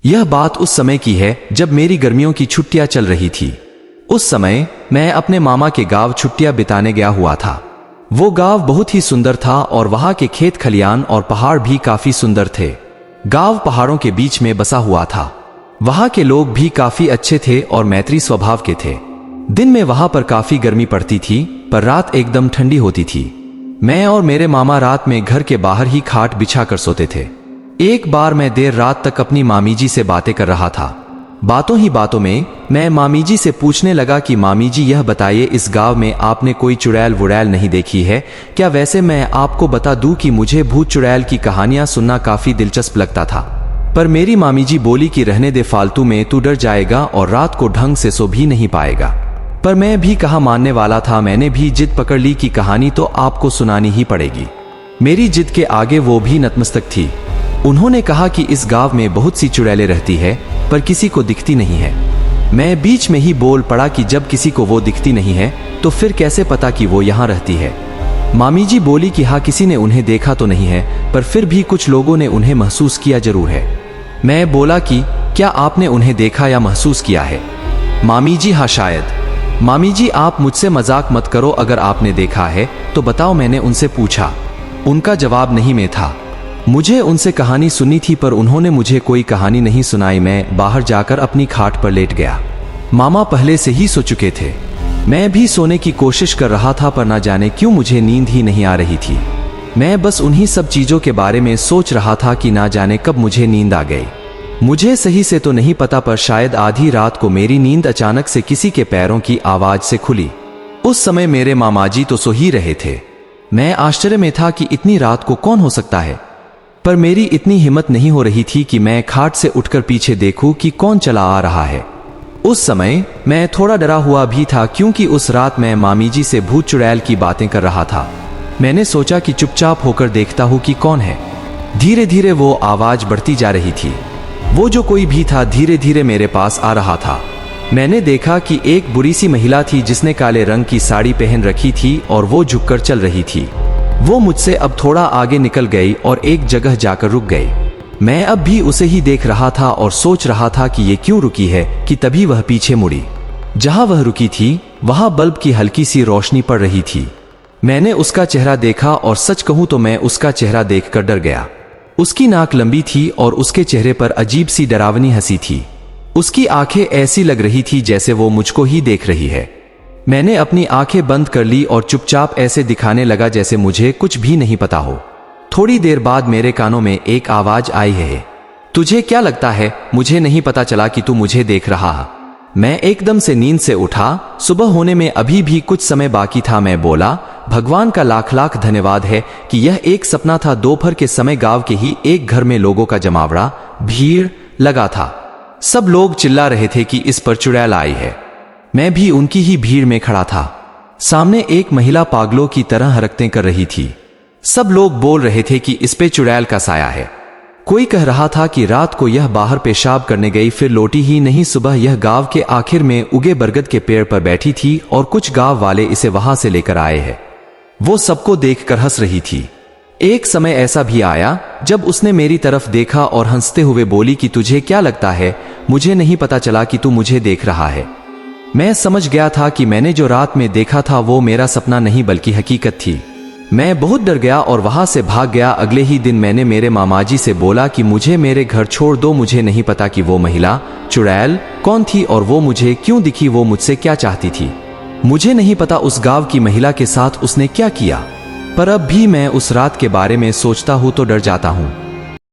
यह बात उस समय की है जब मेरी गर्मियों की छुट्टियां चल रही थी। उस समय मैं अपने मामा के गांव छुट्टियां बिताने गया हुआ था। वो गांव बहुत ही सुंदर था और वहां के खेत खलियान और पहाड़ भी काफी सुंदर थे। गांव पहाड़ों के बीच में बसा हुआ था। वहां के लोग भी काफी अच्छे थे और मैत्री स्वभाव के थे। दिन में वहां पर काफी गर्मी पड़ती थी, पर रात एकदम ठंडी होती थी। मैं और मेरे मामा रात में घर के बाहर ही खाट बिछा कर सोते थे। एक बार मैं देर रात तक अपनी मामी जी से बातें कर रहा था। बातों ही बातों में मैं मामी जी से पूछने लगा कि मामी जी, यह बताइए, इस गांव में आपने कोई चुड़ैल वुड़ैल नहीं देखी है क्या? वैसे मैं आपको बता दूं कि मुझे भूत चुड़ैल की कहानियां सुनना काफी दिलचस्प लगता था। पर मेरी मामी जी बोली कि रहने दे, फालतू में तू डर जाएगा और रात को ढंग से सो भी नहीं पाएगा। पर मैं भी कहाँ मानने वाला था। मैंने भी जिद पकड़ ली कि कहानी तो आपको सुनानी ही पड़ेगी। मेरी जिद के आगे वो भी नतमस्तक थी। उन्होंने कहा कि इस गांव में बहुत सी चुड़ैलें रहती है, पर किसी को दिखती नहीं है। मैं बीच में ही बोल पड़ा कि जब किसी को वो दिखती नहीं है तो फिर कैसे पता कि वो यहाँ रहती है? मामी जी बोली कि हाँ, किसी ने उन्हें देखा तो नहीं है, पर फिर भी कुछ लोगों ने उन्हें महसूस किया जरूर है। मैं बोला कि क्या आपने उन्हें देखा या महसूस किया है? मामी जी, हाँ शायद। मामी जी, आप मुझसे मजाक मत करो, अगर आपने देखा है तो बताओ, मैंने उनसे पूछा। उनका जवाब नहीं में था। मुझे उनसे कहानी सुननी थी, पर उन्होंने मुझे कोई कहानी नहीं सुनाई। मैं बाहर जाकर अपनी खाट पर लेट गया। मामा पहले से ही सो चुके थे। मैं भी सोने की कोशिश कर रहा था, पर ना जाने क्यों मुझे नींद ही नहीं आ रही थी। मैं बस उन्हीं सब चीजों के बारे में सोच रहा था कि ना जाने कब मुझे नींद आ गई। मुझे सही से तो नहीं पता, पर शायद आधी रात को मेरी नींद अचानक से किसी के पैरों की आवाज से खुली। उस समय मेरे मामाजी तो सो ही रहे थे। मैं आश्चर्य में था कि इतनी रात को कौन हो सकता है, पर मेरी इतनी हिम्मत नहीं हो रही थी कि मैं खाट से उठकर पीछे देखूं कि कौन चला आ रहा है। उस समय मैं थोड़ा डरा हुआ भी था, क्योंकि उस रात मैं मामी जी से भूत चुड़ैल की बातें कर रहा था। मैंने सोचा कि चुपचाप होकर देखता हूं कि कौन है। धीरे धीरे वो आवाज बढ़ती जा रही थी। वो जो कोई भी था धीरे धीरे मेरे पास आ रहा था। मैंने देखा कि एक बुरी सी महिला थी जिसने काले रंग की साड़ी पहन रखी थी और वो झुककर चल रही थी। वो मुझसे अब थोड़ा आगे निकल गई और एक जगह जाकर रुक गई। मैं अब भी उसे ही देख रहा था और सोच रहा था कि ये क्यों रुकी है, कि तभी वह पीछे मुड़ी। जहां वह रुकी थी वहां बल्ब की हल्की सी रोशनी पड़ रही थी। मैंने उसका चेहरा देखा और सच कहूं तो मैं उसका चेहरा देखकर डर गया। उसकी नाक लंबी थी और उसके चेहरे पर अजीब सी डरावनी हंसी थी। उसकी आंखें ऐसी लग रही थी जैसे वो मुझको ही देख रही है। मैंने अपनी आंखें बंद कर ली और चुपचाप ऐसे दिखाने लगा जैसे मुझे कुछ भी नहीं पता हो। थोड़ी देर बाद मेरे कानों में एक आवाज आई है, तुझे क्या लगता है मुझे नहीं पता चला कि तू मुझे देख रहा है? मैं एकदम से नींद से उठा। सुबह होने में अभी भी कुछ समय बाकी था। मैं बोला, भगवान का लाख लाख धन्यवाद है कि यह एक सपना था। दोपहर के समय गांव के ही एक घर में लोगों का जमावड़ा, भीड़ लगा था। सब लोग चिल्ला रहे थे कि इस पर चुड़ैल आई है। मैं भी उनकी ही भीड़ में खड़ा था। सामने एक महिला पागलों की तरह हरकतें कर रही थी। सब लोग बोल रहे थे कि इस पे चुड़ैल का साया है। कोई कह रहा था कि रात को यह बाहर पेशाब करने गई, फिर लौटी ही नहीं। सुबह यह गांव के आखिर में उगे बरगद के पेड़ पर बैठी थी और कुछ गांव वाले इसे वहां से लेकर आए हैं। वो सबको देखकर हंस रही थी। एक समय ऐसा भी आया जब उसने मेरी तरफ देखा और हंसते हुए बोली कि तुझे क्या लगता है मुझे नहीं पता चला कि तू मुझे देख रहा है? मैं समझ गया था कि मैंने जो रात में देखा था वो मेरा सपना नहीं बल्कि हकीकत थी। मैं बहुत डर गया और वहां से भाग गया। अगले ही दिन मैंने मेरे मामाजी से बोला कि मुझे मेरे घर छोड़ दो। मुझे नहीं पता कि वो महिला चुड़ैल कौन थी और वो मुझे क्यों दिखी, वो मुझसे क्या चाहती थी। मुझे नहीं पता उस गांव की महिला के साथ उसने क्या किया, पर अब भी मैं उस रात के बारे में सोचता हूं तो डर जाता हूं।